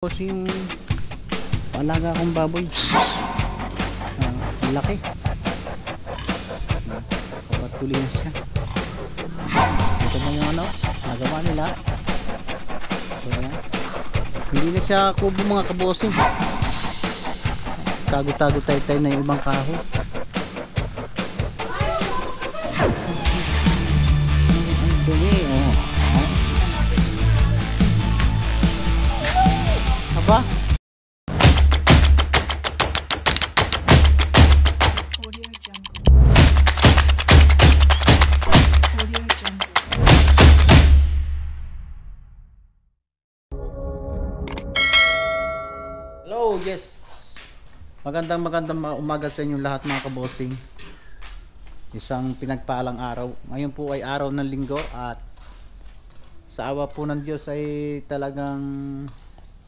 Tapos yung alaga kong baboy, ang laki. Patuloy na siya. Ito na yung nagawa nila. So, ayan. Hindi na siya kubo mga kabosing. Tago-tago tayo na yung ibang kahoy. Ang dumi, oh. Aba? Hello, yes. Magandang umaga sa inyong lahat mga kabosing. Isang pinagpalang araw. Ngayon po ay araw ng linggo at sa awa po ng Diyos ay talagang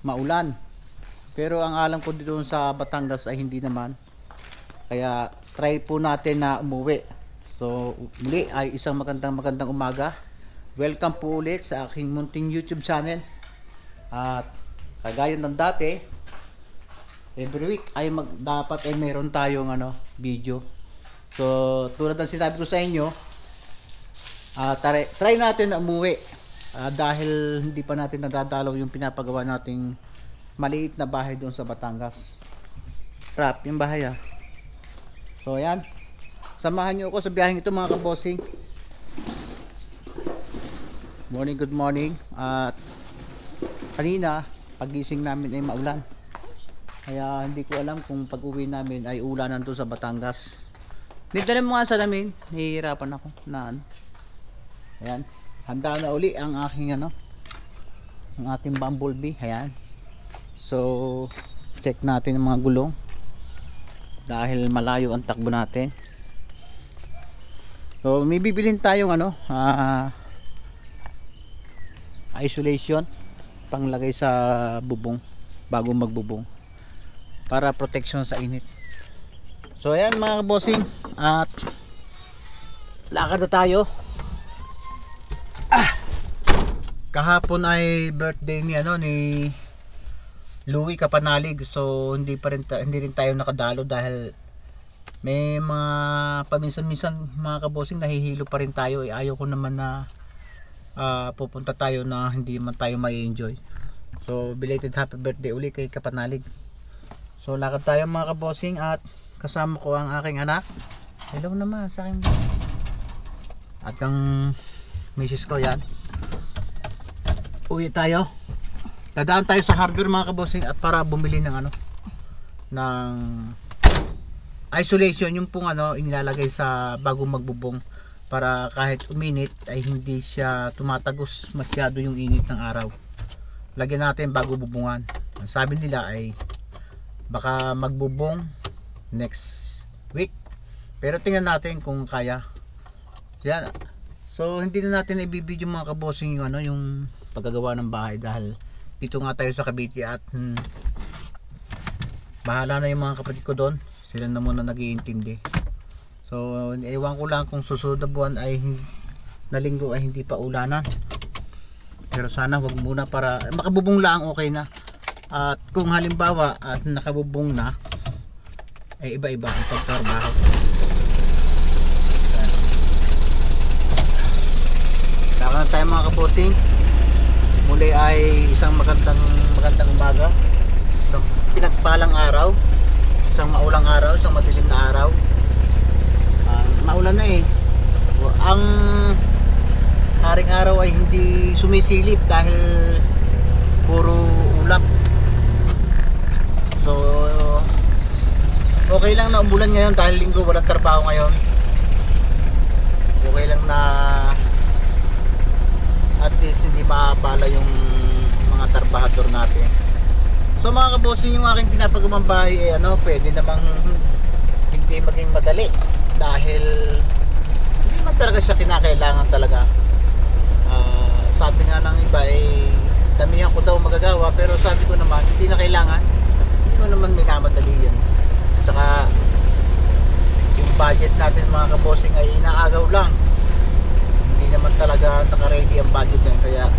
maulan. Pero ang alam ko dito sa Batangas ay hindi naman. Kaya try po natin na umuwi. So muli ay isang magandang umaga. Welcome po ulit sa aking munting YouTube channel. At kagaya ng dati, every week ay dapat ay meron tayong video. So tulad ng sinabi ko sa inyo, try natin na umuwi dahil hindi pa natin nadadalaw yung pinapagawa nating maliit na bahay doon sa Batangas. Crap yung bahay. So ayan, samahan nyo ako sa biyaheng ito mga kabosing. Morning, good morning. At kanina pagising namin ay maulan. Kaya hindi ko alam kung pag uwi namin ay ulanan to sa Batangas. Dito na mga salamin, nahihirapan ako na ayan, handa na uli ang aking ang ating bumblebee. Ayan. So check natin ang mga gulong dahil malayo ang takbo natin. So may bibilin tayong isolation panglagay sa bubong bago magbubong, para protection sa init. So ayan mga kabosing, at lakad na tayo. Kahapon ay birthday ni Louie Kapanalig. So hindi rin tayo nakadalo dahil may mga paminsan-minsan mga kabosing nahihilo pa rin tayo. Ayaw ko naman na pupunta tayo na hindi man tayo may enjoy. So belated happy birthday uli kay Kapanalig. So lakad tayo mga kabosing at kasama ko ang aking anak. Hello naman sa akin. At ang misis ko yan. Uwi tayo. Dadaan tayo sa hardware mga kabosing at para bumili ng ng isolation, yung pong inilalagay sa bago magbubong para kahit uminit ay hindi siya tumatagos masyado yung init ng araw. Lagyan natin bago bubungan. Ang sabi nila ay baka magbubong next week, pero tingnan natin kung kaya. Yan. So hindi na natin ibibidyo mga kabosing yung paggagawa ng bahay dahil dito nga tayo sa Cavite at bahala na yung mga kapatid ko doon. Sila na muna nag-iintindi. So ewan ko lang kung susunod na buwan ay na linggo ay hindi pa ulanan. Pero sana wag muna, para makabubong lang okay na. At kung halimbawa at nakabubong na, ay iba-iba ang pagtrabaho. Taka na tayo mga kabosing. Muli ay isang magandang umaga. Isang pinagpalang araw. Isang maulang araw, isang madilim na araw. Maulan na ang haring araw ay hindi sumisilip dahil puro ulap. So okay lang na umulan ngayon dahil linggo, walang trabaho ngayon. Okay lang na at least hindi maabala yung mga trabahador natin. So mga kabosing, yung aking pinapagawang bahay ay pwede namang hindi maging madali dahil hindi man talaga siya kinakailangan talaga. Sabi nga ng iba ay damihan ko daw magagawa, pero sabi ko naman hindi na kailangan. Hindi mo naman minamadali yan. Tsaka yung budget natin mga kabosing ay inaagaw lang. Hindi naman talaga naka-ready ang budget yan, kaya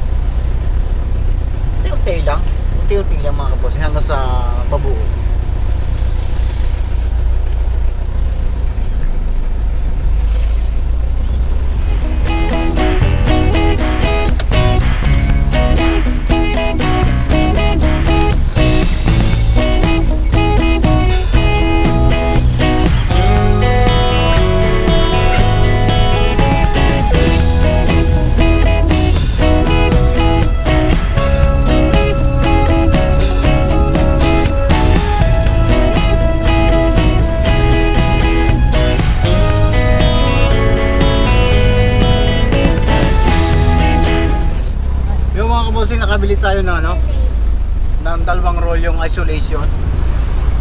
okay lang. unti-unti lang mga kabossing hanggang sa pabuo. Nakabili tayo ng ng dalawang roll yung isolation.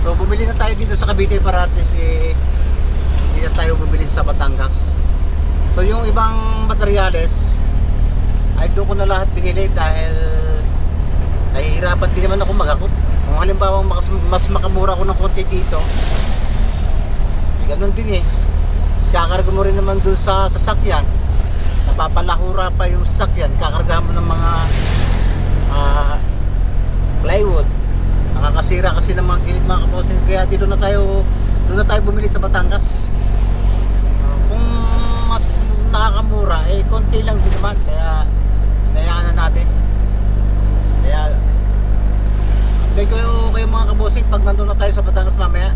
So bumili na tayo dito sa Cavite para at least hindi na tayo bumili sa Batangas. So yung ibang materyales ay doon ko na lahat binili dahil nahihirapan din naman ako magakot. Kung halimbawa mas makamura ko ng konti dito, ganun din kakarga mo rin naman doon sa sasakyan, napapalahura pa yung sasakyan, kakarga mo ng mga plywood, nakakasira kasi ng mga gilid mga kabossing. Kaya doon na tayo bumili sa Batangas. Kung mas nakakamura konti lang din naman, kaya hinayaan na natin. Kaya update ko kayo mga kabossing pag nandun na tayo sa Batangas mamaya.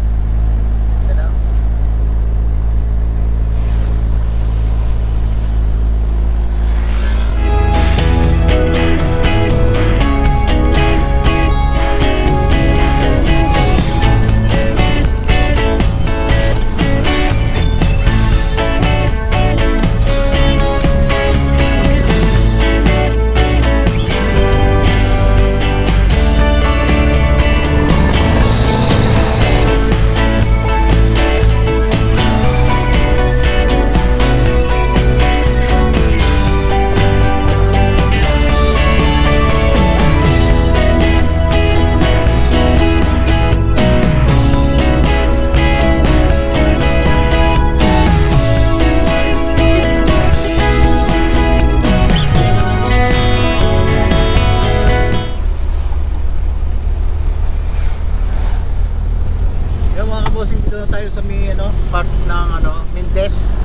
Dito na tayo sa may part ng Mendez.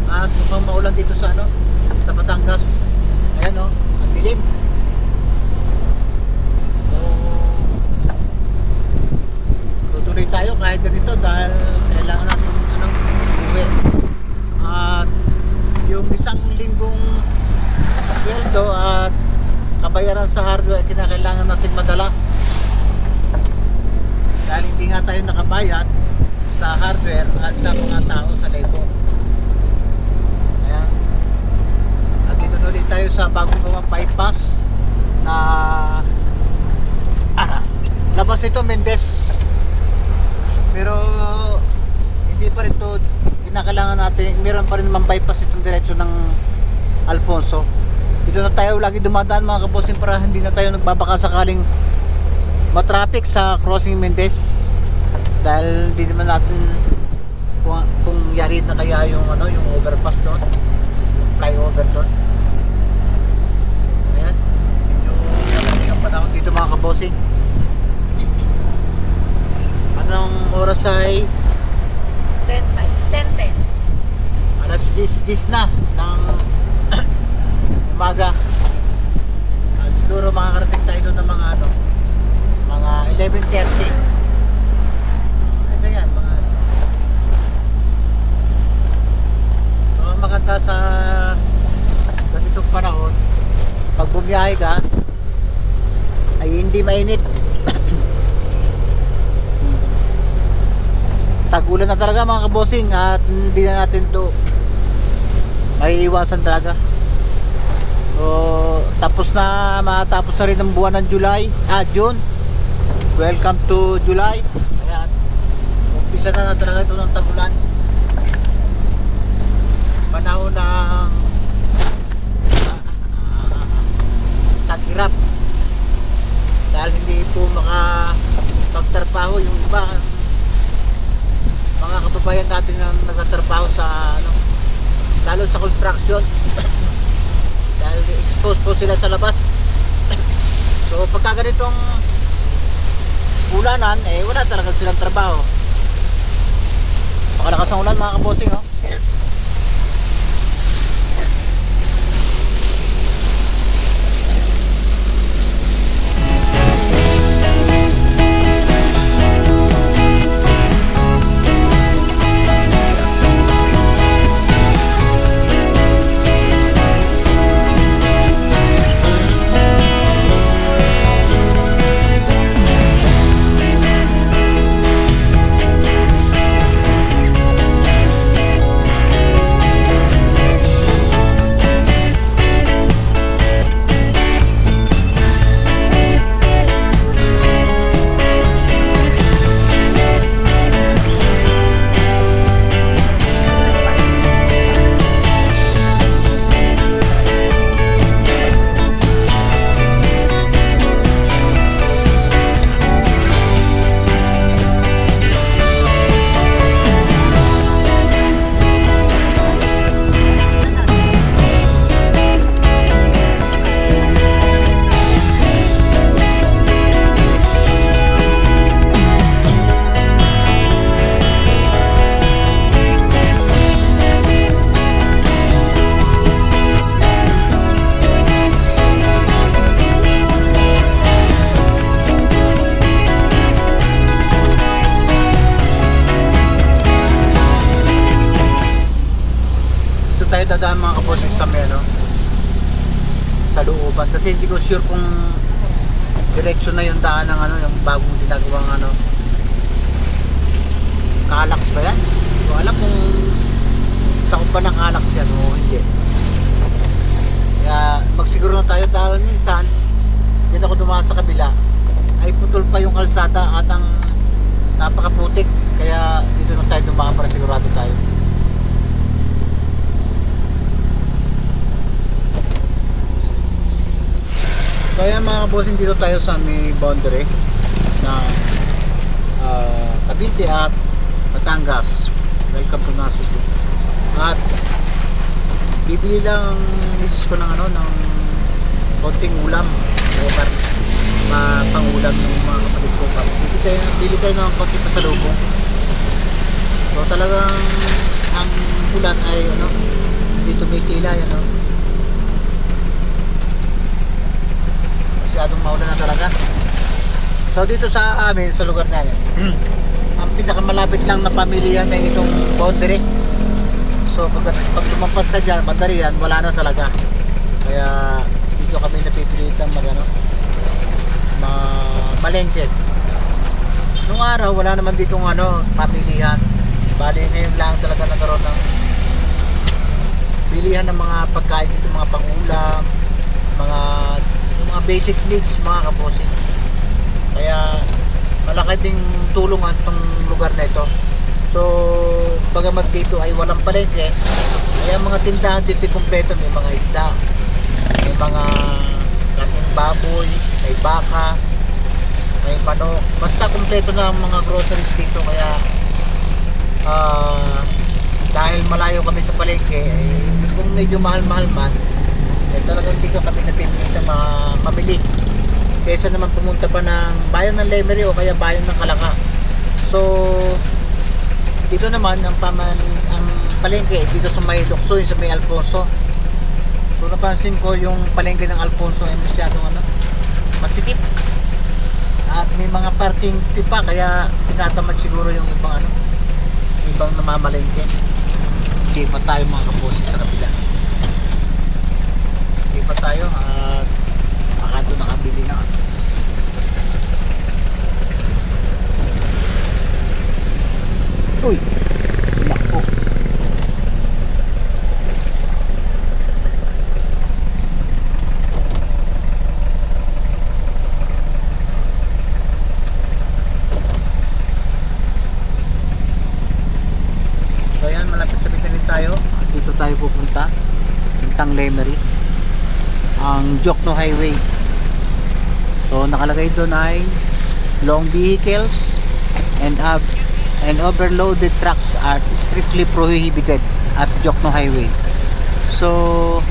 At mukhang maulan dito sa sa Batangas. Ayan ang dilim. So tutuloy tayo kahit ganito dahil kailangan natin uwi. At yung isang linggong sweldo at kabayaran sa hardware kinakailangan natin madala. Dahil hindi nga tayo nakabayad sa hardware at sa mga tao sa labor. Ayan. At dito na ulit tayo sa bagong gawang bypass na labas ito Mendez. Pero hindi pa rin ito kinakailangan natin. Meron pa rin naman bypass itong diretso ng Alfonso. Dito na tayo lagi dumadaan mga kabossing para hindi na tayo nagbabaka sakaling matraffic sa crossing Mendez. Dahil hindi naman natin kung yari na kaya yung yung overpass doon, yung flyover doon. Ayan, yung panahon dito mga kabossing. Anong oras ay 10:10. alas 10 na ng umaga. At siguro makakarating tayo doon ng mga mga 11:30. Ganyan mga maganda sa ganitong panahon pag bumiyahe ka ay hindi mainit. Tag-ulan na talaga mga kabossing at hindi na natin to maiiwasan talaga. So tapos na, matapos na rin ang buwan ng June. Welcome to July. Umpisa na talaga ito ng tag-ulan. Panahon ng tag-hirap. Dahil hindi po makapagtrabaho yung iba mga kababayan natin na nagtatrabaho sa lalo sa construction. Dahil exposed po sila sa labas. So pagka ganitong ulanan, wala talaga silang trabaho. Pakalakas ang ulan mga kabossing, oh. Dadaan mga kabossing sa meno sa looban kasi hindi ko sure kung direksyon na yung daan ng ano, yung bagong ginagawang ano, Calax ba yan? Hindi ko alam kung sakop pa ng Calax yan o hindi. Kaya magsiguro na tayo dahil minsan dito ako dumaan sa kabila ay putol pa yung kalsada at ang napakaputik, kaya dito na tayo dumaan para sigurado tayo. So ayan mga kabossing, dito tayo sa may boundary na Cavite at Batangas. Welcome to Nasubo. At bibili lang misis ko ng ano, ng konting ulam o pangulam ng mga kapatid ko. Bili tayo ng konting pasalubong. So talagang ang ulan ay ano, dito may tila yan, no? Masyadong maulan na talaga. So dito sa amin, sa lugar namin, ang pinakamalapit lang na pamilya na itong boundary. So pag lumampas ka dyan, bandarian, wala na talaga. Kaya dito kami napipilitan malengke. Nung araw, wala naman ditong ano, pamilihan. Bali ngayon lang talaga nagkaroon ng bilihan ng mga pagkain dito, mga pangulam, mga basic needs mga kabossing. Kaya malaki ding tulungan itong lugar na ito. So bagamat dito ay walang palengke, kaya mga tindahan dito kompleto. May mga isda, may mga laking baboy, may baka, may manok, basta kompleto na ang mga groceries dito. Kaya dahil malayo kami sa palengke, kung medyo mahal-mahal man, talagang dito kami napipilitan mamili kaysa naman pumunta pa ng bayan ng Lemery o kaya bayan ng Calaka. So dito naman ang palengke dito sa may Luksoy, sa may Alfonso. So napansin ko yung palengke ng Alfonso ay masyadong ano, masikip at may mga parking tipa, kaya tinatamad siguro yung ibang namamalengke. Hindi pa tayo mga kabossing sa kabila. Pa tayo at baka doon nakabili na. Uy, nakpo. So yan, malapit sa Bitanin tayo. Dito tayo pupunta, Pintang Lemery, ang Jokno Highway. So nakalagay doon ay long vehicles and overloaded trucks are strictly prohibited at Jokno Highway. So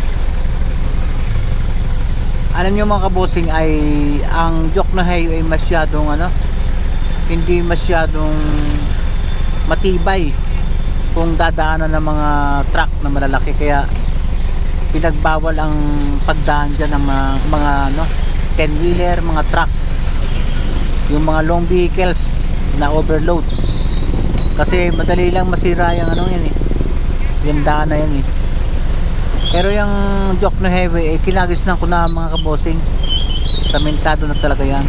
alam nyo mga kabosing ay ang Jokno Highway ay masyadong hindi masyadong matibay kung dadaanan ng mga truck na malalaki, kaya pinagbawal ang pagdaan dyan ng mga 10 wheeler, mga truck, yung mga long vehicles na overload, kasi madali lang masira yung yan yung daan na yan Pero yung Jokno Highway kinagisnan ko na mga kabosing, samentado na talaga yan.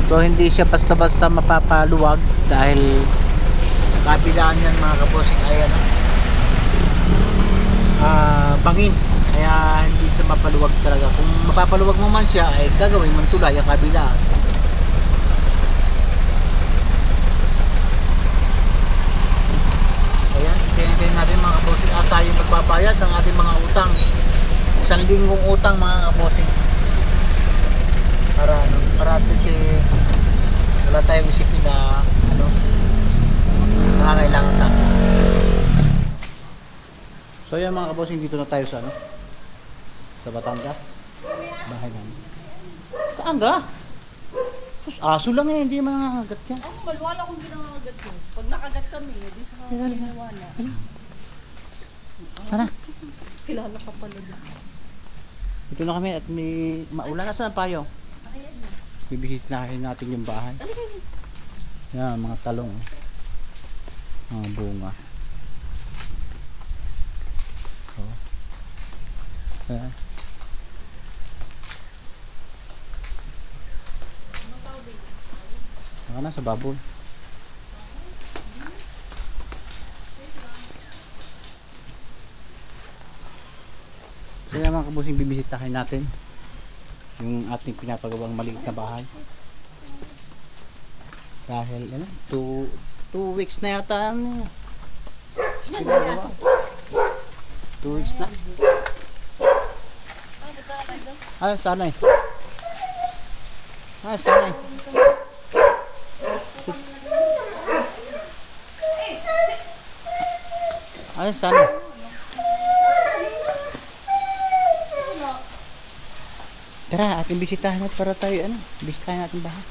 So hindi siya basta-basta mapapaluwag dahil kabilaan yan mga kabosing ay bangin, kaya hindi siya mapaluwag talaga. Kung mapapaluwag mo man siya ay gagawin mong tulay ang kabilaan. Ayan, hintayin natin mga kabosing at tayo magbabayad ng ating mga utang. 1 linggong utang mga kabosing, para at least wala tayong isipin na nakakailangan sa akin. So yan mga kabosing, dito na tayo sa sa Batangas, bahay namin. Saan ka? Aso lang hindi mangangagat yan. Wala akong ginangagat yun. Pag nakagat kami, hindi sa wala. Sana? Kilala ka pala dyan. Dito na kami at may maulan na sa payo. Bibisitahin natin yung bahay. Yan, mga talong, mga bunga. Ayan. Saka na sa baboy. Kaya mga kabusing, bibisitahin natin yung ating pinapagawang maliit na bahay. Dahil 2 weeks na yata pinagawa. 2 weeks na. Ay, sanay. Ay, sanay. Ay, sanay. Tara, ating bisitahin natin para tayo bisitahin natin bahay.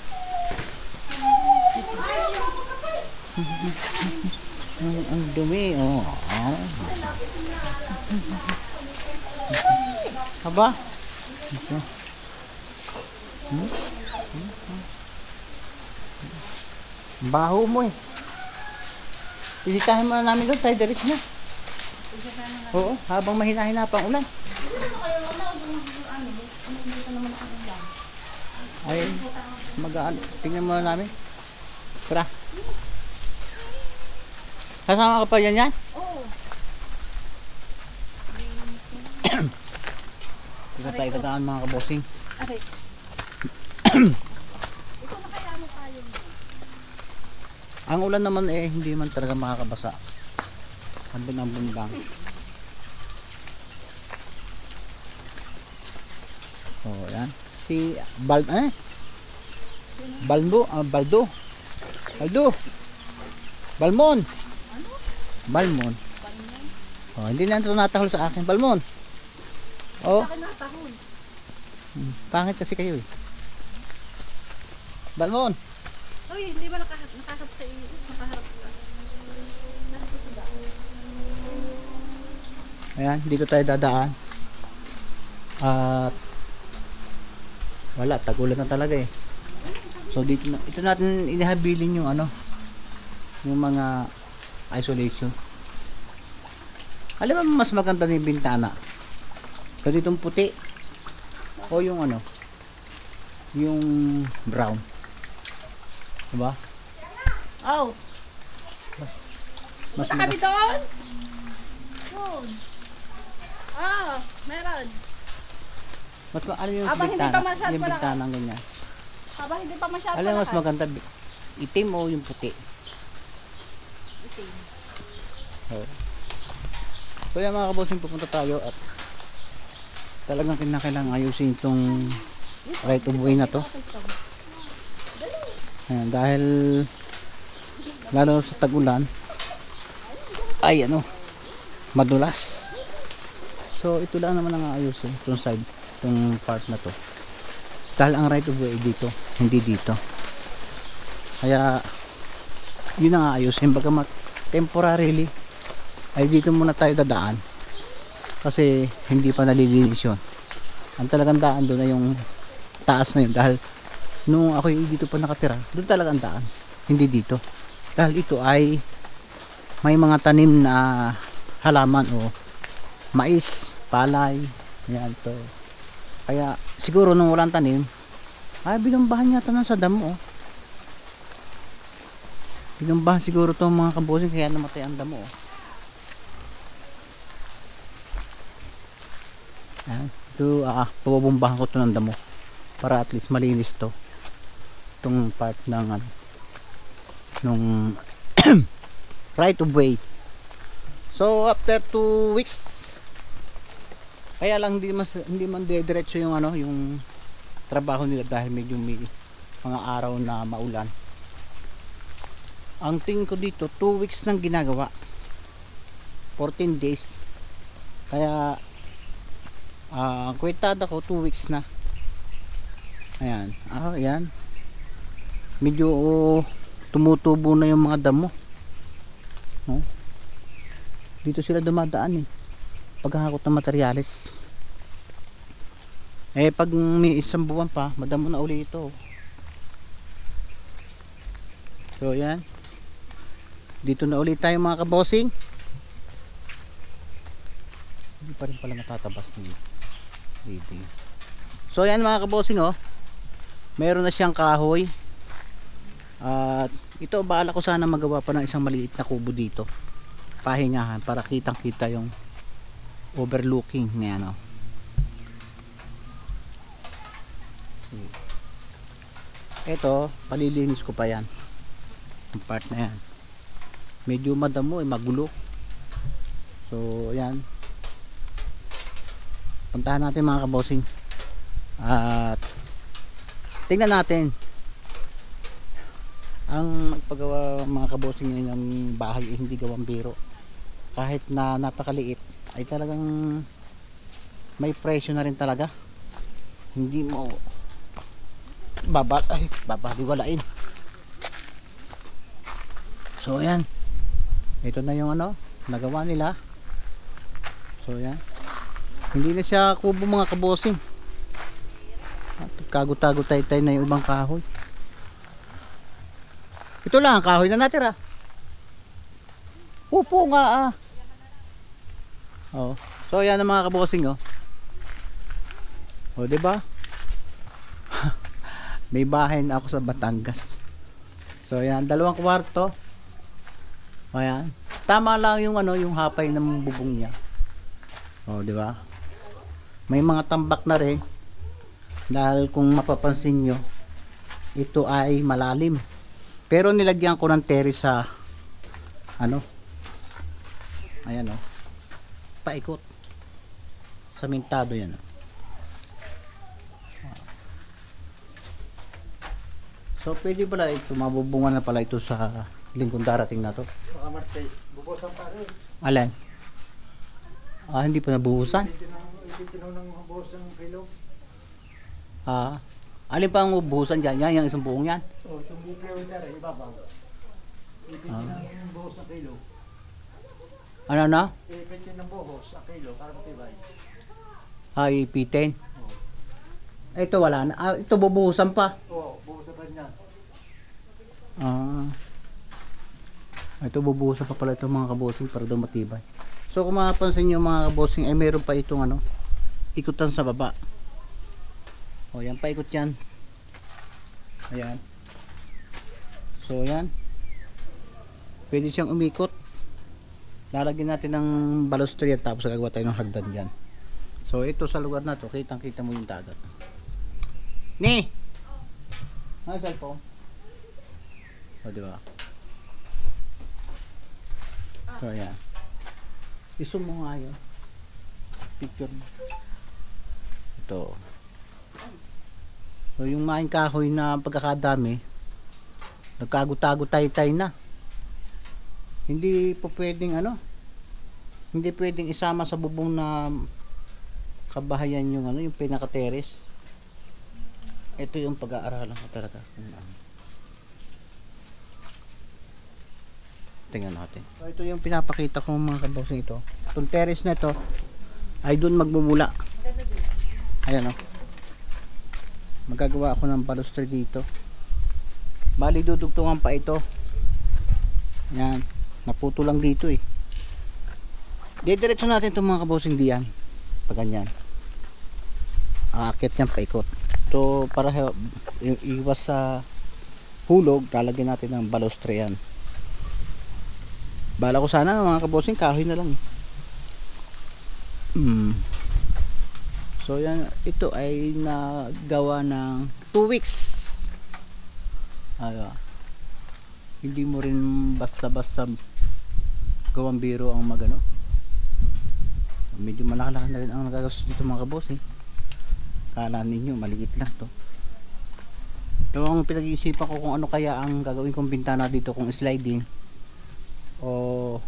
Ang dumi, Aba? Baho mo Bisitahin mo na namin doon, tayo direct na. Oo, habang mahina-hina pa ang ulan. Ay, tingnan mo na namin. Tara. Kasama ka pa yan? Oo. Ito tayo dadaan mga kabosing. Aray. Ito na kaya tayo. Ang ulan naman hindi man talaga makakabasa. Ambon-ambon lang. Oh, yan. Si Baldo. Balmon. Ano? Balmon. Oh, hindi na ito natahol sa akin. Balmon. Oh. Saan natahol? Pangit kasi kayo Balmon. Uy, hindi ba nakaharap sa iyo? Nakaharap sa daan. Ayan, dito tayo dadaan. At wala, tagulan na talaga So dito ito natin inihabilin yung yung mga isolation. Alam mo mas maganda yung bintana kasi itong puti o yung yung brown, diba? Oh, Mas punta kami doon? Doon. Meron. mas yung Aba, hindi bintana, pa masyado yung pala. bintana ng ganyan. Haba, hindi pa masyado Alam mo mas malakas. maganda itim o yung puti. Itim. So yan mga kabosing, pupunta tayo at talagang kinakailangan ayusin itong right of way na to. Ayan, dahil lalo sa tag-ulan ay madulas. So ito lang naman ang ayusin itong side. itong part na to. Dahil ang right of way dito, hindi dito. Kaya yun ang aayusin. Bagamat temporarily ay dito muna tayo dadaan. Kasi hindi pa nalilinis yun. Ang talagang daan doon ay yung taas na yun. Dahil nung ako dito pa nakatira, doon talaga ang daan. Hindi dito. Dahil ito ay may mga tanim na halaman o mais, palay. Yan to. Kaya siguro nung walang tanim, ay binumbahan yata ng sa damo. Binumbahan siguro itong mga kabosing kaya namatay ang damo. Yan. Ito, pababumbahan ko ito ng damo para at least malinis to. Itong part ng nung right of way. So after 2 weeks, kaya lang hindi man diretso yung yung trabaho nila dahil medyo may mga araw na maulan. Ang tingin ko dito 2 weeks nang ginagawa, 14 days. Kaya ang kwetada ko 2 weeks na. Ayan, ayan. Medyo tumutubo na yung mga damo. No? Dito sila dumadaan paghahakot ng materyales. Pag may isang buwan pa, madamo na uli ito. So yan, dito na ulit tayo mga kabosing. Hindi pa rin pala natatabas ni baby. So yan mga kabosing, meron na siyang kahoy. At ito, baala ko sana magawa pa ng isang maliit na kubo dito, pahingahan, para kitang kita yung overlooking na ito, palilinis ko pa yan, ang part na yan. Medyo madamo, magulo. So yan, puntahan natin mga kabosing at tingnan natin. Ang nagpagawa mga kabosing ng bahay ay hindi gawang biro. Kahit na napakaliit ay talagang may presyo na rin talaga. Hindi mo babaliwalain. So yan, ito na yung nagawa nila. So yan, hindi na siya kubo mga kabosing. Kago-tago tay-tay na yung ibang kahoy. Ito lang ang kahoy na natira. Upo nga So yan ang mga kabosing di ba? May bahay na ako sa Batangas. So yan, 2 kwarto. Ayan. Tama lang yung yung hapay ng bubong niya. Di ba? May mga tambak na rin. Dahil kung mapapansin nyo, ito ay malalim. Pero nilagyan ko ng terrace sa ayan paikot. Samintado yan. So pwede pala ito, mabubungan na pala ito sa linggong darating na to. Baka Marte, bubusan pa rin. Alin? Hindi pa nabuhusan? Itinaw ng buhos ng kilo. Alin pa ang buhusan dyan? Yan, yung isang buong yan? Itong buklew na rin, ibabaw. Ipitin ng buhos ng kilo. Ano na? Ipitin ng buhos ang kilo, para matibay. Ipitin? Ito wala na. Ito bubuhusan pa? Buhusan pa niya. Ito bubuhusan pa pala itong mga kabosing para daw matibay. So kung mapapansin nyo mga kabosing, ay meron pa itong ikutan sa baba. Yan, paikot yan. Ayan. So yan, pwede siyang umikot. Lalagyan natin ng balustrade tapos gagawa tayo ng hagdan dyan. So ito sa lugar na to, kitang kita mo yung dagat. Ni! Ano cellphone? Diba? So yan, iso mo nga yun, picture mo ito. So yung maing kahoy na pagkakadami, nagkago-tago tay-tay na. Hindi po pwedeng hindi pwedeng isama sa bubong na kabahayan yung ano, yung pinaka-terrace. Ito yung pag-aaralan ko talaga kung ano. Tingnan natin. So ito yung pinapakita ko mga kabosing ito. Itong terrace na ito ay doon magmumula. Ayan o. Magagawa ako ng balustrade dito. Bali dudugtungan pa ito. Ayan. Naputo lang dito eh. Didiretso natin itong mga kabosing diyan. Pag ganyan. Aakyat yan paikot. So para iwas sa hulog, lalagyan natin ng balustre yan. Bala ko sana mga kabosing kahoy na lang. So yan, ito ay nagawa ng 2 weeks. Hindi mo rin basta-basta gawang biro ang magano. Medyo malaki-laki na rin ang nagagastos dito mga kabosing. Kala ninyo maliit lang to. Yung pinag-iisipan ko kung ano kaya ang gagawin kong bintana dito, kung sliding o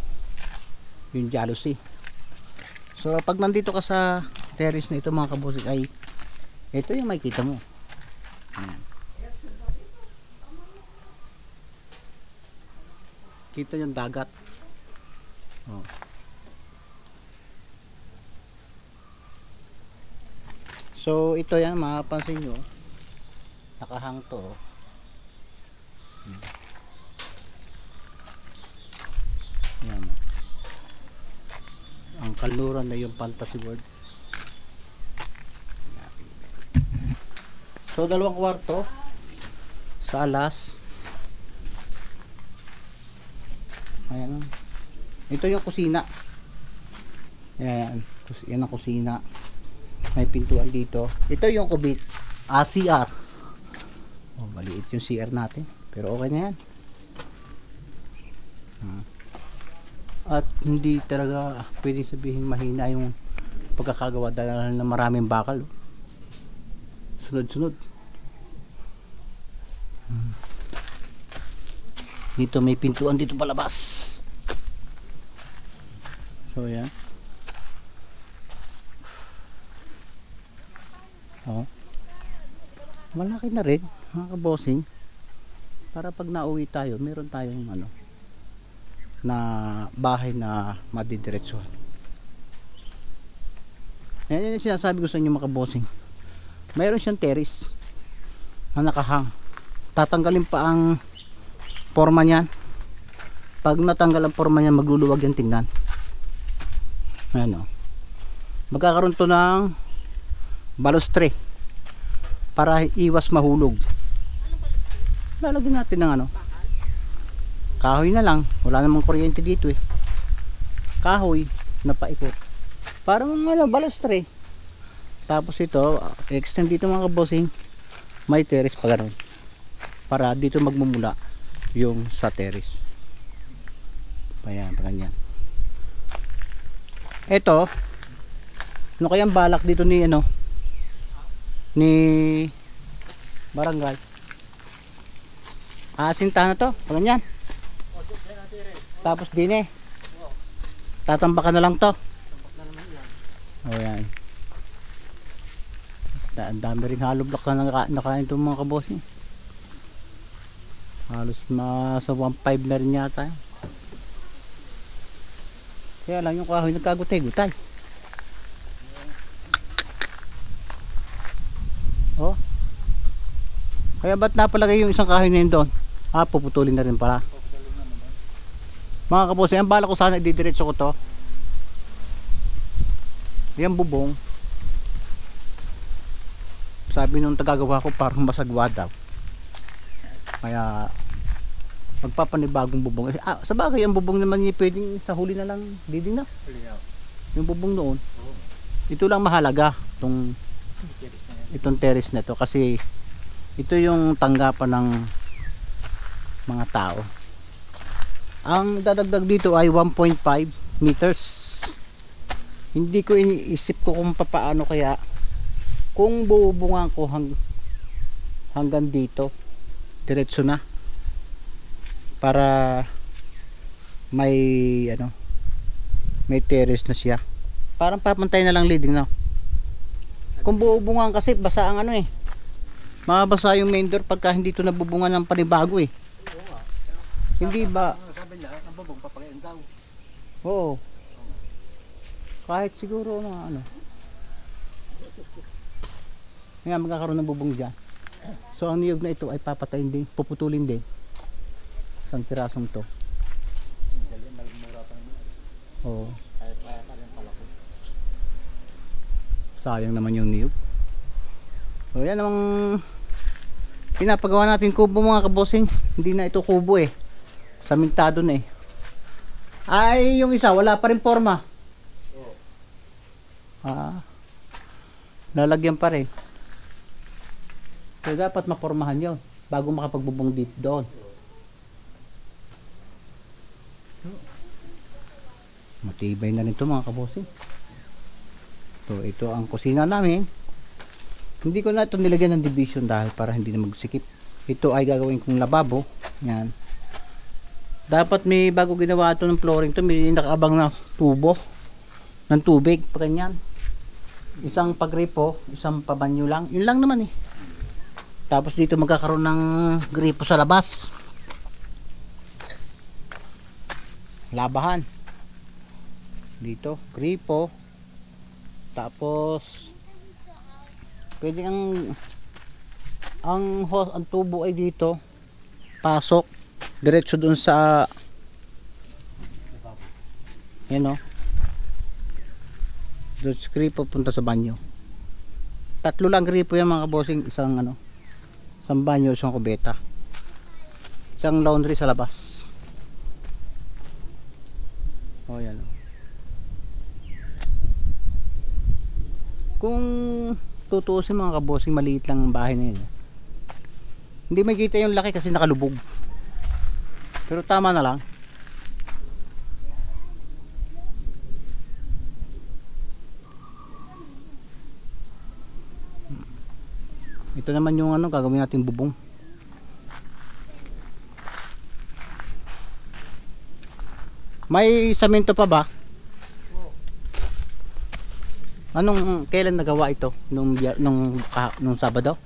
yung jalousie. So pag nandito ka sa terrace na ito mga kabosing, ay ito yung makikita mo. Kita yung dagat. So ito yan, mapapansin nyo, nakahang to. Yan. Ang kaluran na yung fantasy world. So 2 kwarto, salas. Ayan. Ito yung kusina. Ayan. Yan ang kusina. May pintuan dito. Ito yung kubit. CR. Maliit yung CR natin. Pero okay na yan. At hindi talaga pwedeng sabihin mahina yung pagkakagawa dahil na maraming bakal. Sunod-sunod. Dito may pintuan dito palabas. So yan. Malaki na rin mga kabosing. Para pag nauwi tayo, meron tayong ano na bahay na madidiretsuhan. Yan yung sinasabi ko sa inyo mga kabosing. Mayroon siyang terrace na nakahang. Tatanggalin pa ang forma niyan. Pag natanggal ang forma niyan, magluluwag yan, tingnan. Ayan o. Magkakaroon to ng balustre para iwas mahulog. Lalagyan natin ng ano, kahoy na lang. Wala namang kuryente dito eh. Kahoy na paikot para mga balustre. Tapos ito extend dito mga kabosing, may terrace pa gano'n para dito magmumula yung sa terrace. Ayan, ganyan. Ito, ano kayang balak dito ni ano, ni barangay? Sintahan na to, ganyan. Tapos din tatambakan na lang to. Ayan. Ang dami rin hollow block na nakain itong mga kabosing. Halos sa 1.5 na rin yata. Kaya lang yung kahoy nagkagutay-gutay. Oh. Kaya ba't napalagay yung isang kahoy na yun doon? Puputulin na rin pala. Mga kabosing, ang bala ko sana ididiretso ko to. Yan bubong. Sabi nung tagagawa ko parang masagwa daw. Kaya magpapanibagong bubong. Sa bagay ang bubong naman niya pwedeng sa huli na lang diding na. Yung bubong noon. Ito lang mahalaga itong terrace na to kasi ito yung tanggapan ng mga tao. Ang dadagdag dito ay 1.5 meters. Hindi ko iniisip ko kung paano kaya kung bubungan ko hanggang dito diretso na para may may terrace na siya. Parang papantay na lang leading na. Kung buo-bungan kasi basa ang ano eh. Mababasa yung main door pagka hindi ito nabubungan ng panibago eh. Oo nga. Hindi ba? Sabi niya, ang bubong papagayin daw. Oo. Kahit siguro na ano. Kaya magkakaroon ng bubong dyan. So ang niyog na ito ay papatayin din, puputulin din. Isang pirasong to. Dali, malamura pa naman. Oo. Kaya pa rin pala ko. Sayang naman yung niyog. So yan namang pinapagawa natin kubo mga kabosing. Hindi na ito kubo eh. Samintado na eh. Ay yung isa wala pa rin forma. Oo. Lalagyan pa rin. So dapat mapormahan yon bago makapagbubong dito doon. Matibay na rin ito mga kabosing. So ito ang kusina namin. Hindi ko na ito nilagyan ng division dahil para hindi na magsikip. Ito ay gagawin kong lababo. Yan. Dapat may bago ginawa ito ng flooring to, may nakaabang na tubo ng tubig pa ganyan. Isang pagripo, isang pabanyo lang. Yun lang naman eh. Tapos dito magkakaroon ng gripo sa labas. Labahan. Dito, gripo. Tapos pwede ang tubo ay dito. Pasok diretso dun sa yan o. Doon sa gripo punta sa banyo. Tatlo lang gripo yan mga kabosing. Isang banyo, isang kubeta. Isang laundry sa labas. O yan o. Kung tutuusin mga kabosing, maliit lang ang bahay na yun. Hindi makikita yung laki kasi nakalubog. Pero tama na lang. Ito naman yung gagawin natin bubong. May semento pa ba? Kailan nagawa ito? Nung Sabado?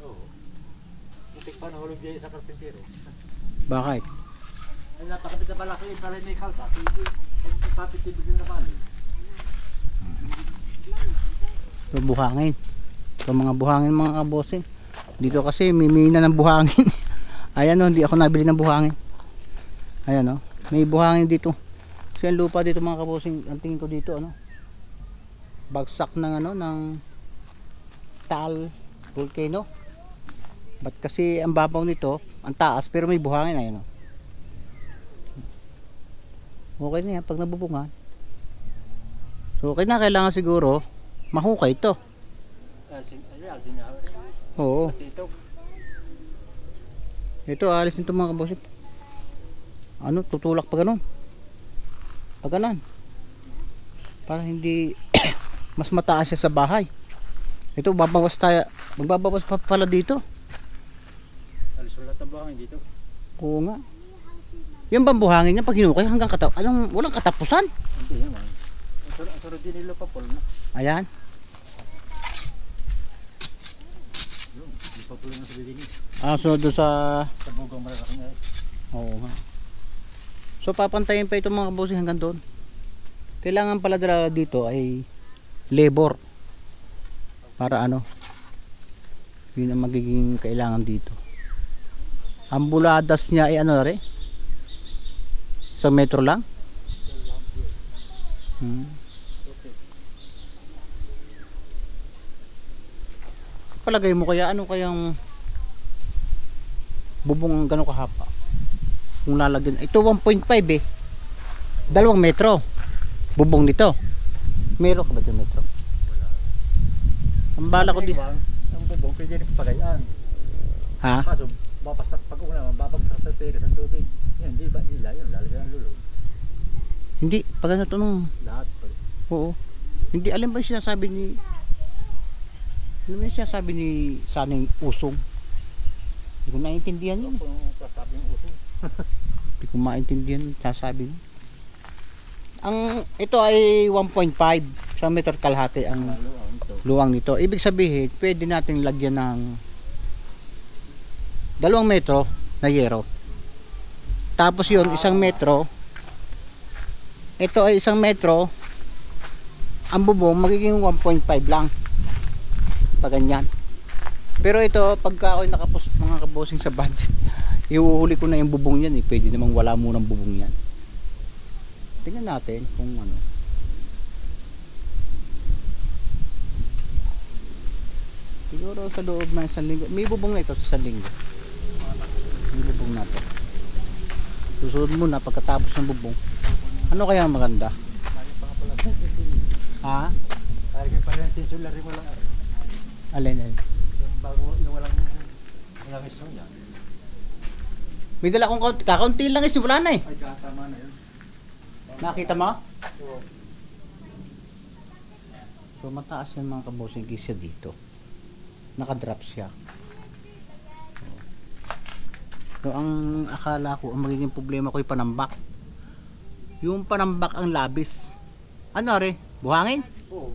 Oo. Butik pa nahulog din sa karpintero. Bakit? Ay napakapit na malaki yung pala may kalta. Hindi. Papitibig din na pala. Ito buhangin. Ito mga buhangin mga kabosing. Dito kasi may mina ng buhangin. Ayan o, hindi ako nabili ng buhangin. Ayan o, may buhangin dito. Kasi ang lupa dito mga kabosing, ang tingin ko dito bagsak ng Taal volcano. Ba't kasi ang babaw nito, ang taas pero may buhangin. Ayan o. Okay na yan pag nabubungan. So okay na, kailangan siguro mahukay ito. Alsin niya. Oo. Ito. Ito alis nito mga kabosing. Tutulak pa ganun. Pag ganun. Para hindi mas mataas siya sa bahay. Ito magbabawas pa pala dito. Alis ulit ang buhangin dito. Oo nga. Yung bambuhangin niya pag hinukay hanggang walang katapusan. Hindi yan. Ang sunod din nilo pa pol na. Ayan. Yung pa pol na sa bidin. Sunod doon sa Bugang malaki nga. oo nga. So papantayin pa ito mga kabosing hanggang doon. Kailangan pala dito ay labor. Para yun ang magiging kailangan dito. Ang buladas niya ay isang metro lang. Palagay mo kaya kayang bubong gano'ng kahaba kung lalagyan ito 1.5 eh, 2 metro bubong nito. Meron ka ba dyan metro? Wala. Ang bala ko dito. Ang bubong pwede rin pagayaan. Ha? Kaso babagsak pag una, babagsak sa tira ng tubig. Yan, di ba nila yun, lalagyan ng lulog. Hindi, pag Lahat. oo. Hindi, alam ba yung sinasabi ni Saneng Usong? Hindi ko naiintindihan yun. Kung sasabi ng uso. Hindi ko maintindihan yung sinasabi niya. Ito ay 1.5 sa meter kalahati ang Lalo ang ito. luwang nito. Ibig sabihin, pwede natin lagyan ng 2 metro na yero. Tapos yun, 1 metro. Ito ay 1 metro. Ang bubong magiging 1.5 lang. Pag ganyan. Pero ito, pagka ako'y nakapos mga kabosing sa budget, iuhuli ko na yung bubong yan eh. Pwede namang wala munang bubong yan. Tingnan natin kung ano. Siguro sa loob ng 1 linggo. May bubong na ito sa 1 linggo. May bubong na ito. Susunod muna pagkatapos ng bubong. Ano kaya maganda? Kaya pa nga pala. Ha? Kaya pa rin ang tinsular rin walang Alin? yung bago, yung walang iso niya. May dala kong kakaunti lang is wala na eh. Ay, tama na yun. Nakita mo? Oo. So mataas yan mga kabosing kisa dito. Nakadrop siya. So ang akala ko, ang magiging problema ko yung panambak. Yung panambak ang labis. Ano re? Buhangin? Oo.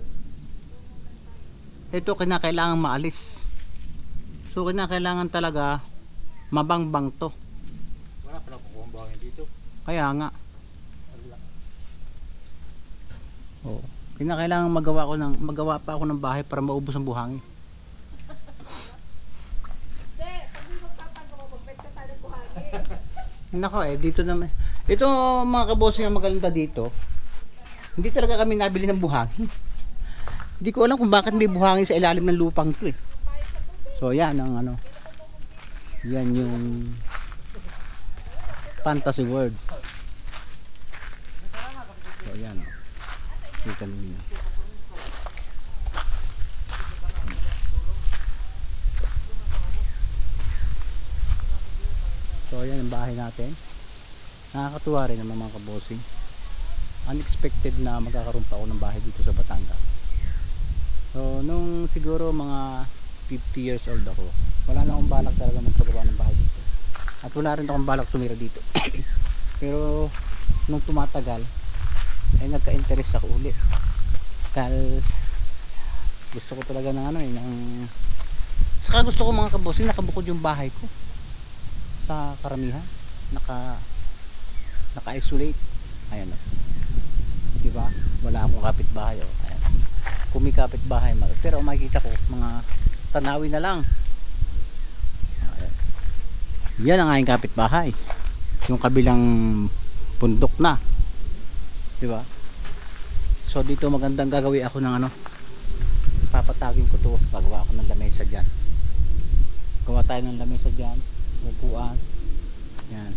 Ito kinakailangan maalis. So kinakailangan talaga mabangbang to. Wala pala kukuha ang buhangin dito. Kaya nga. Wala. Oh, kinakailangan magawa pa ako ng bahay para maubos ang buhangin. Nako dito naman. Ito mga kabosing ang maganda dito. Hindi talaga kami nabili ng buhangin. Hindi ko alam kung bakit may buhangin sa ilalim ng lupang to eh. So yan ang ano. Yan yung fantasy world. So yan o. Kita ninyo. So yan ang bahay natin. Nakakatuwa rin naman mga kabosing. Unexpected na magkakaroon pa ako ng bahay dito sa Batangas. So nung siguro mga 50 years old ako, wala na akong balak talaga magpagawa ng bahay dito. At wala rin akong balak tumira dito. Pero nung tumatagal ay nagka-interest ako uli. Dahil gusto ko talaga ng ano eh, ng... Saka gusto ko mga kabosing, nakabukod yung bahay ko. Sa karamihan, naka-isolate. Ayan o. Diba? Wala akong kapitbahay o. Ayan. Kung may kapitbahay, pero makikita ko mga tanawin na lang. Ayan. Yan ang aking kapitbahay. Yung kabilang bundok na. Diba? So dito magandang gagawin ako ng ano, papatagin ko to, gagawa ako ng lamesa dyan. Gawa tayo ng lamesa dyan, upuan. Yan.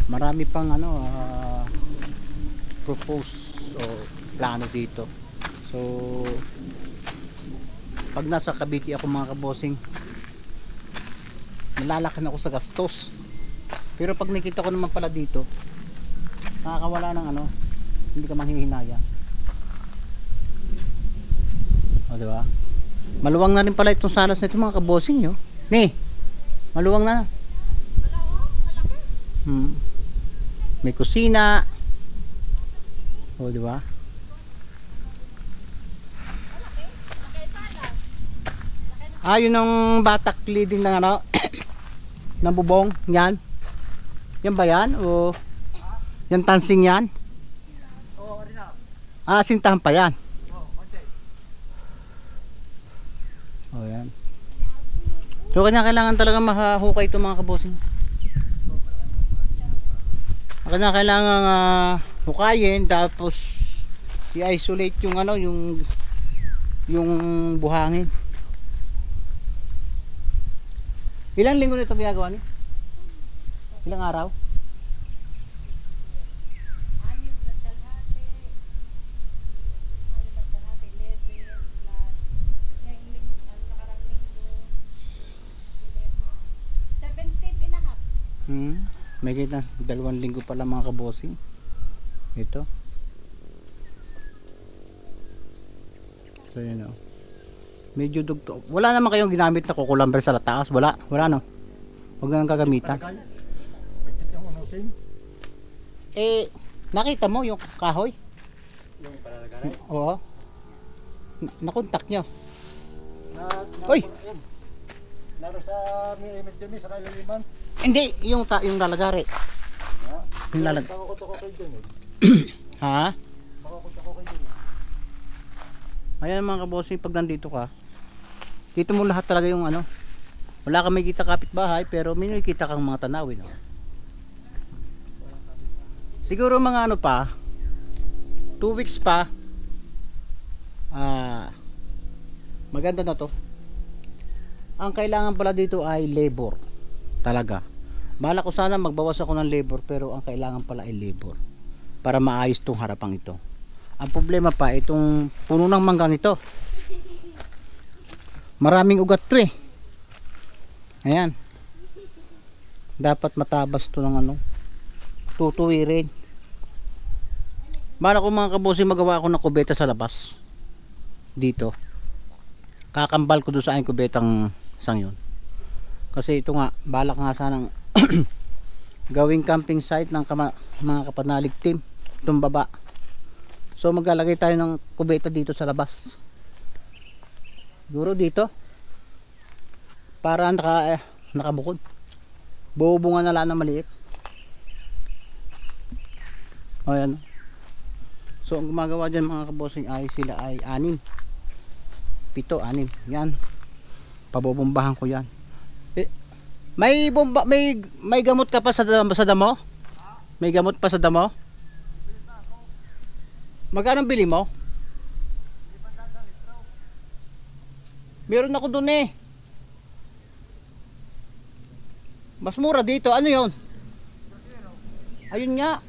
Marami pang ano, propose o plano dito. So pag nasa Cavite ako mga kabosing, nalalakan ako sa gastos. Pero pag nakita ko naman pala dito, nakakawala ng ano, hindi ka manghihinaya. O diba? Maluwang na rin pala itong salas na ito mga kabosing nyo. Ni, maluwang na. May kusina. O diba? Yun ang batak leading ng ano ng bubong, yan. Yan ba yan? O yan tansing yan? Oo, rin na. Sintahan pa yan. Oo, konti. O yan. So kailangan talaga mahukay ito mga kabosing. Kailangan hukayin, tapos i-isolate yung ano, yung buhangin. Ilang linggo nito ginagawa niyo? Ilang araw? May kita 2 linggo pala mga kabosing. Ito. So yun o. Medyo dugto. Wala naman kayong ginamit na kukulamber sa taas. Wala no. Huwag na nang gagamitan. Pagkat yung unusin. Nakita mo yung kahoy? Yung palalagaray. Oo. nakontak nyo. Uy! Uy! Naroon sa may image dyan, sa kailaliman. Hindi, yung lalagari. Yung Pakukunta ko kayo dyan Ha? Pakukunta ko kayo dyan Ayan mga kabossing, pag nandito ka, dito mo lahat talaga yung ano. Wala kang makikita kapitbahay, pero may nakikita kang mga tanawin. No? Siguro mga ano pa, 2 weeks pa, maganda na to. Ang kailangan pala dito ay labor. Talaga. Bala ko sana magbawas ako ng labor, pero ang kailangan pala ay labor para maayos tong harapang ito. Ang problema pa itong puno ng mangga nito. Maraming ugat to eh. Ayan. Dapat matabas to ng ano. Tutuwirin. Bala ko mga kabossing magawa ako ng kubeta sa labas. Dito. Kakambal ko doon sa aking kubetang sang yun. Kasi ito nga, balak nga sanang gawing camping site ng mga kapanalig team. Itong baba. So maglalagay tayo ng kubeta dito sa labas. Siguro dito. Para nakabukod. Bubunga na lang na maliit. O yan. So ang gumagawa dyan mga kabossing ay sila ay 6. 7, 6. Yan. Pabobombahan ko yan. May bomba, may gamot ka pa sa damo? May gamot pa sa damo? Magkano bili mo? Meron ako doon eh. Mas mura dito. Ano 'yon? Ayun nga.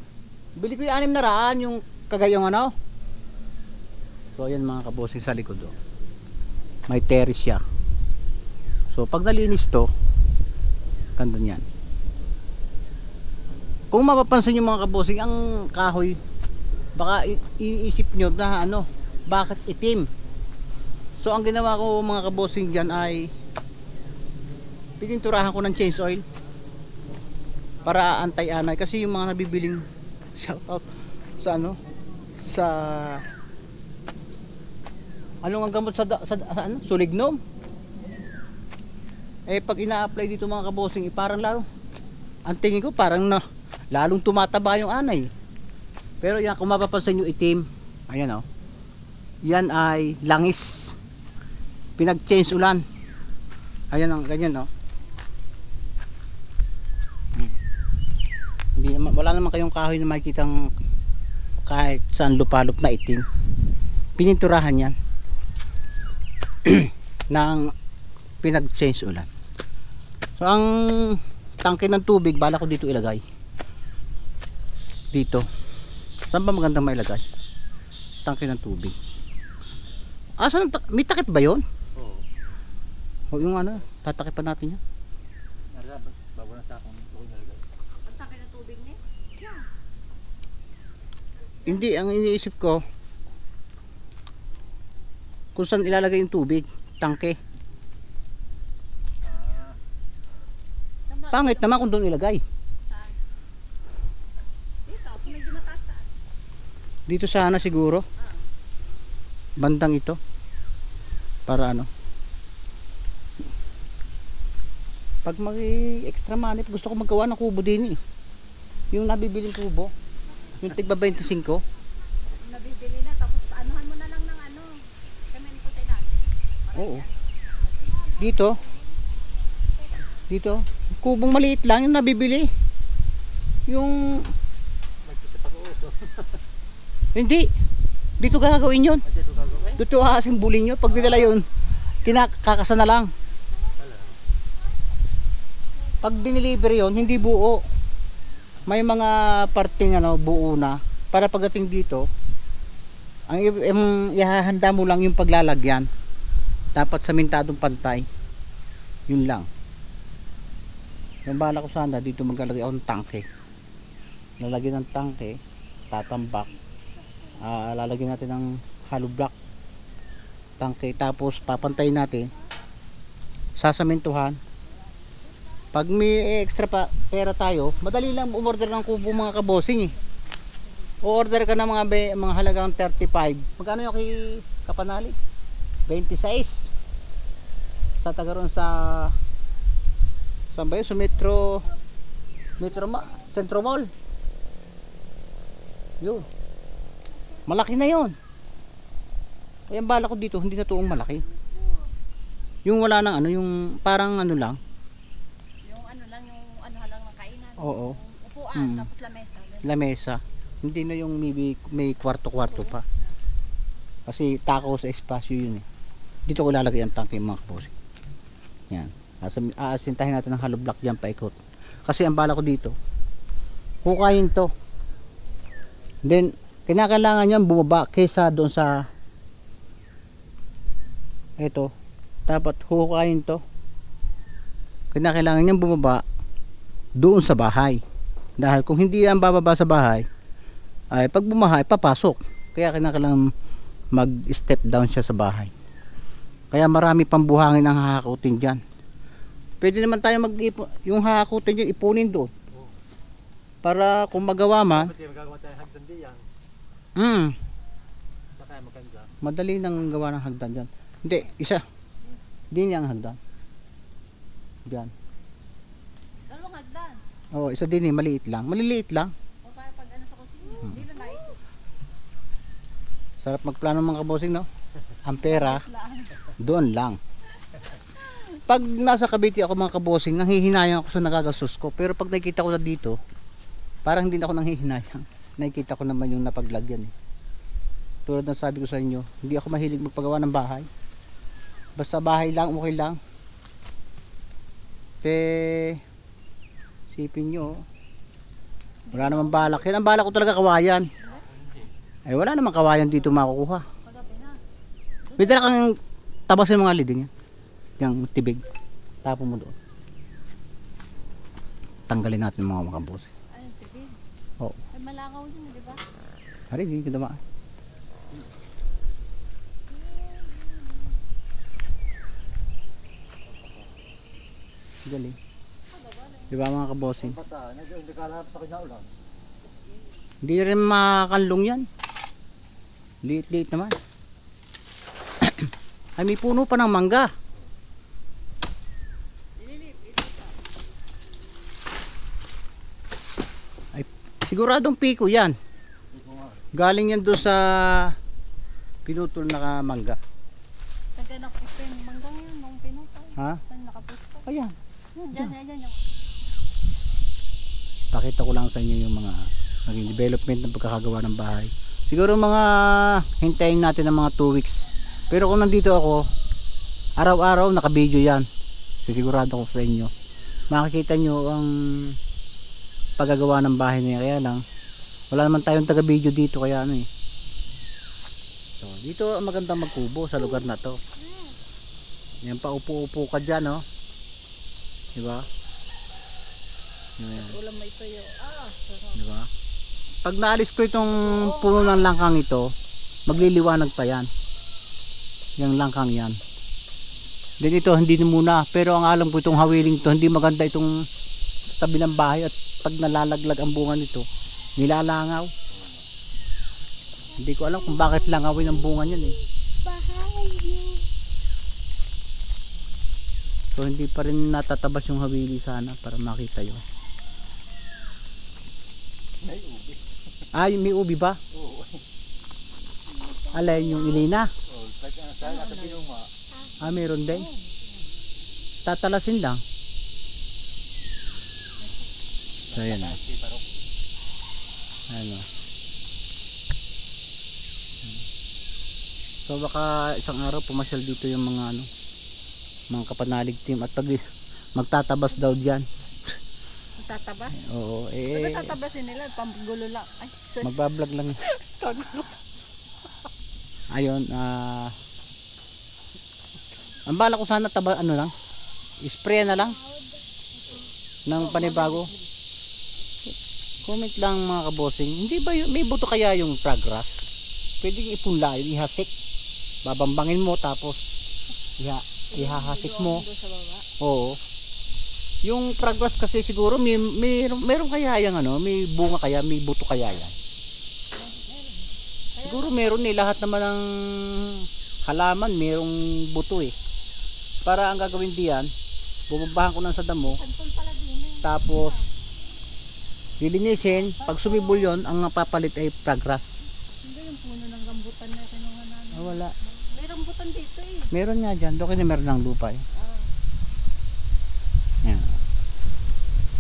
Bili ko yung 600 yung kagayong ano. So ayan mga kabossing sa likod oh. May terrace siya. So pag nalinis to, ganda niyan. Kung mapapansin nyo mga kabossing, ang kahoy, baka iisip nyo na ano, bakit itim? So ang ginawa ko mga kabossing dyan ay pininturahan ko ng change oil para antay-anay. Kasi yung mga nabibiling shoutout sa ano, sa anong gamot sa ano? Sulignom. Eh pag ina-apply dito mga kabossing, parang lalo, ang tingin ko parang lalong tumataba yung anay. Pero yan, kung mapapansin nyo itim, ayan oh, yan ay langis, pinag-change ulan. Ayan ang ganyan oh. Hindi naman, wala naman kayong kahoy na makikitang kahit saan lupalop na itim. Pininturahan yan ng pinag-change ulan. So ang tangke ng tubig bala ko dito ilagay. Dito. Saan ba magandang mailagay? Tangke ng tubig. Saan may takip ba 'yon? Oo. O yung ano, tatakipan natin 'yan. Bago na sa akong ito nilagay. Ang tangke ng tubig niya? Yeah. Hindi, ang iniisip ko kung saan ilalagay yung tubig, tangke. Pangit naman kung doon ilagay. Saan? Dito, medyo mataas taas. Dito sana siguro. Bandang ito. Para ano. Pag mag-extra money, gusto ko maggawa ng kubo din eh. Yung nabibiling kubo. Yung tigba 25. Nabibili na, tapos paanuhan mo na lang ng ano, semento sa ilalim. Oo. Dito. Dito. Kubong maliit lang yung nabibili. Yung hindi. Dito gagawin yun. Dito hasimbulin nyo. Pag dinala yun, kinakakasa na lang. Pag diniliver yun, hindi buo. May mga parting ano, buo na. Para pagdating dito, ang ihahanda mo lang yung paglalagyan. Dapat samintadong pantay. Yun lang. Yung bala ko sana dito maglalagay ako ng tangke. Lalagyan ng tangke, tatambak. Lalagyan natin ng hollow block tangke, tapos papantayin natin, sasamintuhan. Pag may extra pa pera tayo, madali lang umorder ng kubo mga kabossing eh. O order ka ng mga halagang 35. Magkano yung kay Kapanalig? 26. Sa tagaroon sa saan ba yun? Sa Metro Centro Mall. Yun. Malaki na yun. Kaya ang bala ko dito, hindi na tuong malaki. Yung wala nang ano, yung parang ano lang. Yung ano lang, yung ano lang ng kainan. Oo. Yung upuan, tapos lamesa. Lamesa. Hindi na yung may kwarto-kwarto pa. Kasi takaw sa espasyo yun eh. Dito ko lalagay ang tangke mga kabossing. Yan. Aasintahin natin ng hollow block dyan paikot. Kasi ang bala ko dito, hukayin to. Then, kinakailangan nyan bumaba kaysa doon sa ito. Dapat hukayin to. Kinakailangan nyan bumaba doon sa bahay. Dahil kung hindi yan bababa sa bahay, ay pag bumahay, papasok. Kaya kinakailangan mag-step down siya sa bahay. Kaya marami pang buhangin ang hahakutin dyan. Pwede naman tayo yung hahakutin dyan, ipunin doon. Para kung magawa man, Pati magagawa tayo hagdan diyan. Saka maganda. madali nang gawa ng hagdan dyan. Hindi, isa. Hindi niya ang hagdan. Dyan. Dalawang hagdan. Oo, isa din eh, maliit lang. Maliliit lang. O kaya pag ano sa kusina, hindi na naikot. Sarap magplano mga kabossing, no? Ang pera, Laan. doon lang. Pag nasa Cavite ako mga kabossing, nanghihinayang ako sa nagagastos ko. Pero pag nakikita ko na dito, parang hindi na ako nanghihinayang. Nakikita ko naman yung napaglagyan eh. Tulad ng sabi ko sa inyo, hindi ako mahilig magpagawa ng bahay. Basta bahay lang, okay lang. Sipin nyo, wala naman balak. Yan ang balak ko talaga, kawayan. Ay wala naman kawayan dito makukuha. Pagabi na. May dala kang tabasin mga liding yan. Yung tibig. Tapo mo doon. Tanggalin natin mga makabos. Ay, tibig. Oo. Ay, malangaw yun, di ba? Hari, hindi ka damaan. Galing. Di ba mga kabosing? Basta, hindi ka alam sa kinaulan. Hindi rin makakanlong yan. Liit-liit naman. Ay, may puno pa ng mangga. Ay, siguradong piko yan. Galing yan doon sa pinutol na mangga. Saan kayo nakapusto yung manggang yun, nung pinutol? Ha? Saan nakapusto? Ayan. Yun, dyan. Yung... Pakita ko lang sa inyo yung mga naging development ng pagkakagawa ng bahay. Siguro mga hintayin natin ng mga 2 weeks. Pero kung nandito ako, araw-araw naka-video yan. Sigurado ko sa inyo. Makikita nyo ang paggagawa ng bahay niya. Kaya lang, wala naman tayong taga-video dito. Kaya ano eh. So, dito magandang magkubo sa lugar na to. Yan, paupo-upo ka dyan, oh. Diba? Ayan. Ulam may tuyo. Sarap. Di ba? Pag naalis ko itong puno ng langkang ito, magliliwanag pa yan. Yung langkang yan. Then ito, hindi na muna. Pero ang alam ko itong hawiling ito, hindi maganda itong tabi ng bahay. At pag nalalaglag ang bunga nito, nilalangaw. Hindi ko alam kung bakit langawin ang bunga niyan eh. So hindi pa rin natatabas yung hawili sana para makita yun. May ubi. Ah, may ubi ba? Oo. Alay, yung ilina. Oh, sa nakabi yung Ah, meron din. Tatalasin lang. So, ayan na. Ano. So, baka isang araw pumasyal dito yung mga ano, mga kapanalig team at pag magtatabas daw diyan. Tatabas? Oo, Sabi tatabasin nila, pamgulo lang. Ay, sorry. magbablog lang. Ayun, ang bala ko sana ano lang, spray na lang ng panibago. Comment lang mga kabosing, hindi ba may buto kaya yung progress? Pwedeng ipunla yun, ihasik. Babambangin mo tapos ihahasik mo. Doon sa baba. Oo. Yung progress kasi siguro meron kaya yung ano, may bunga kaya, may buto kaya yan. Siguro meron eh, lahat naman ng halaman, mayroong buto eh. Para ang gagawin diyan, bubabahan ko lang sa damo, Santol pala din eh. tapos lilinisin. Pag sumibol yon, ang papalit ay progress. Hindi yung puno ng rambutan na kinuha namin. Ah, wala. May rambutan dito eh. Meron nga dyan, doon na meron ng lupa eh. Yan.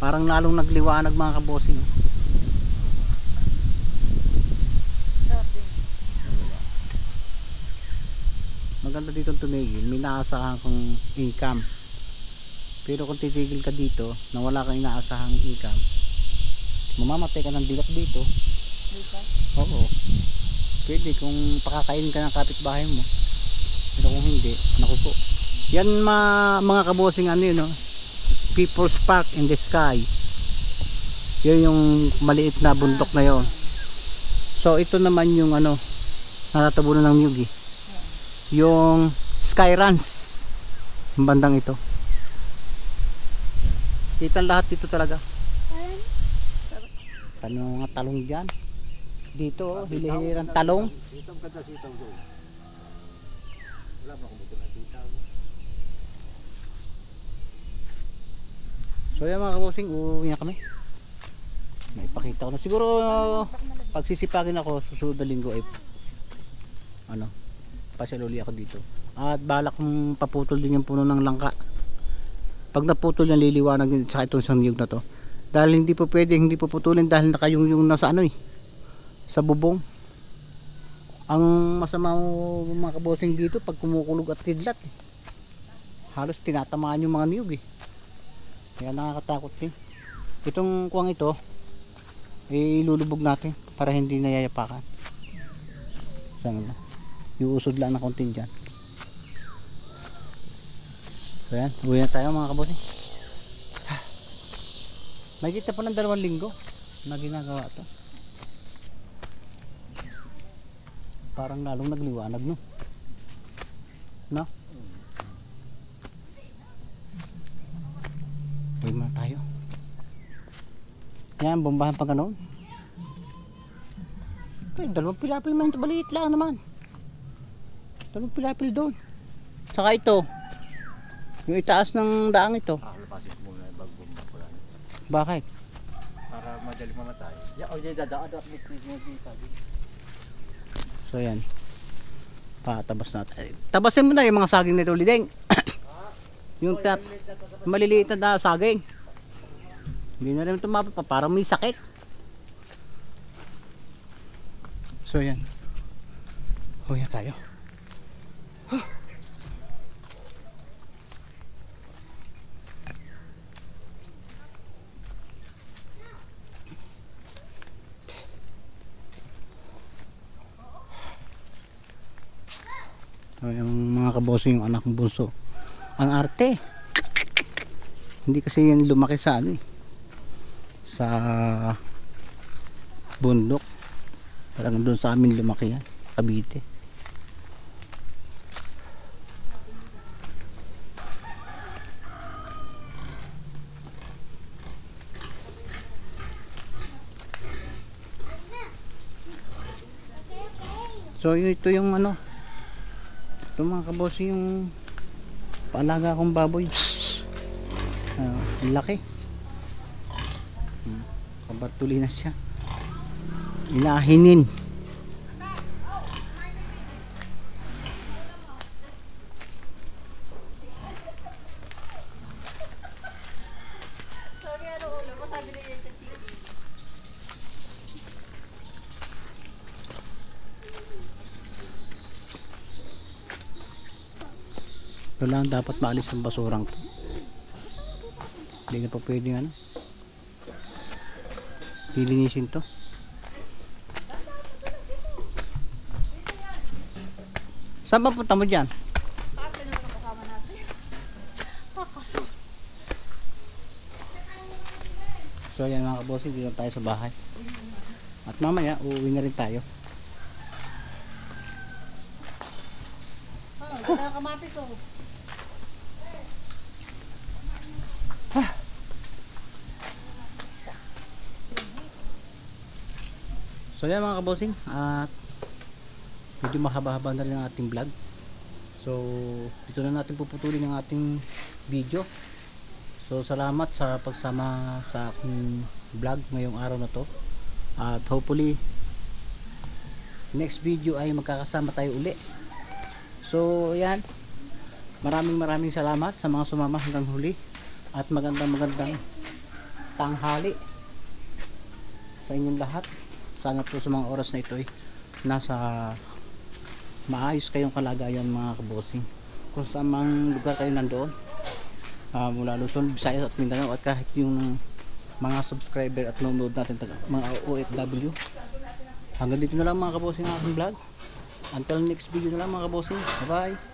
Parang lalong nagliwanag mga kabosing. Sabi. Maganda dito tumigil, may naasahan kong income. Pero kung titigil ka dito na wala kang inaasahang income, mamamatay ka ng dilak dito. Dito? Oo. Pwede kung pakakain ka ng kapitbahay mo. Pero kung hindi, naku po. Yan mga kabosing ano yun, no? People's Park in the Sky. Yun yung maliit na bundok na yon. So ito naman yung ano, natatabunan ng Nyugi. Yung Sky Ranch. Yung bandang ito. Kita lahat dito talaga. Ano mga talong dyan. Dito, hili-hilirang talong. Sitaw ganda sitaw doon. Wala ba kung na sitaw? So yan mga kabosing, uuwi na kami. Naipakita ko na. Siguro pagsisipagin ako susunod na linggo ay ano, pasyal uli ako dito. At balak kong paputol din yung puno ng langka. Pag naputol yan, liliwanag din sa itong isang niyog na to. Dahil hindi po pwede, hindi po putulin dahil nakayong nasa ano eh, sa bubong. Ang masama mga kabosing dito pag kumukulog at tidlat eh. Halos tinatamaan yung mga niyog eh. Kaya nakakatakot din. Itong kuwang ito ilulubog natin para hindi nayayapakan. Saan na? Iusod lang na konti dyan. So yan, uwi na tayo mga kabosing. May kita pa ng 2 linggo na ginagawa to. Parang lalong nagliwanag no? No? Uwi muna tayo. Yan, bombahan pa ganoon. Okay, 2 pilapil man ito, maliit lang naman. 2 pilapil doon. Saka ito, yung itaas ng daang ito. Lapasin ko muna yung bagbomba ko lang. Bakit? Para madali mamatay. O yung dadaan at may sitaw. So yan, patabas natin. Tabasin mo na yung mga saging nito, Lideng. Yung maliliit na saging. Hindi na rin ito mapapa, parang may sakit. So yan, huya tayo. So, yung mga kabosing, yung anak ng bunso, ang arte. Hindi kasi yan lumaki sa ano eh, sa bundok. Parang doon sa amin lumaki yan, Cavite. So ito yung ano, ito mga kabosing, yung paalaga kong baboy. Laki. Kabartuli na siya. Inahinin. Sorry, ano ulo mo? Sabi na yun sa chicken. Ito lang dapat maalis ang basurang to. Hindi na pa pwedeng ano, lilinisin to. Saan ba punta mo dyan? Bakit naman ang kasama natin? Pakaso. So yan mga kabosing, dito tayo sa bahay. At mamaya uuwi na rin tayo. Ganda ng kamatis oh. So yan mga kabosing, at medyo mahaba-haba na rin ang ating vlog. So dito na natin puputulin ang ating video. So salamat sa pagsama sa aking vlog ngayong araw na to, at hopefully next video ay magkakasama tayo uli. So yan, maraming salamat sa mga sumama hanggang huli, at magandang tanghali sa inyong lahat. Sana po sa mga oras na ito ay nasa maayos kayong kalagayan mga kabossing, kung saan mang lugar kayo nandoon, mula Luzon, Visayas at Mindanao, at kahit yung mga subscriber at nanonood natin mga OFW. Hanggang dito na lang mga kabossing ang aking vlog. Until next video na lang mga kabossing. Bye bye.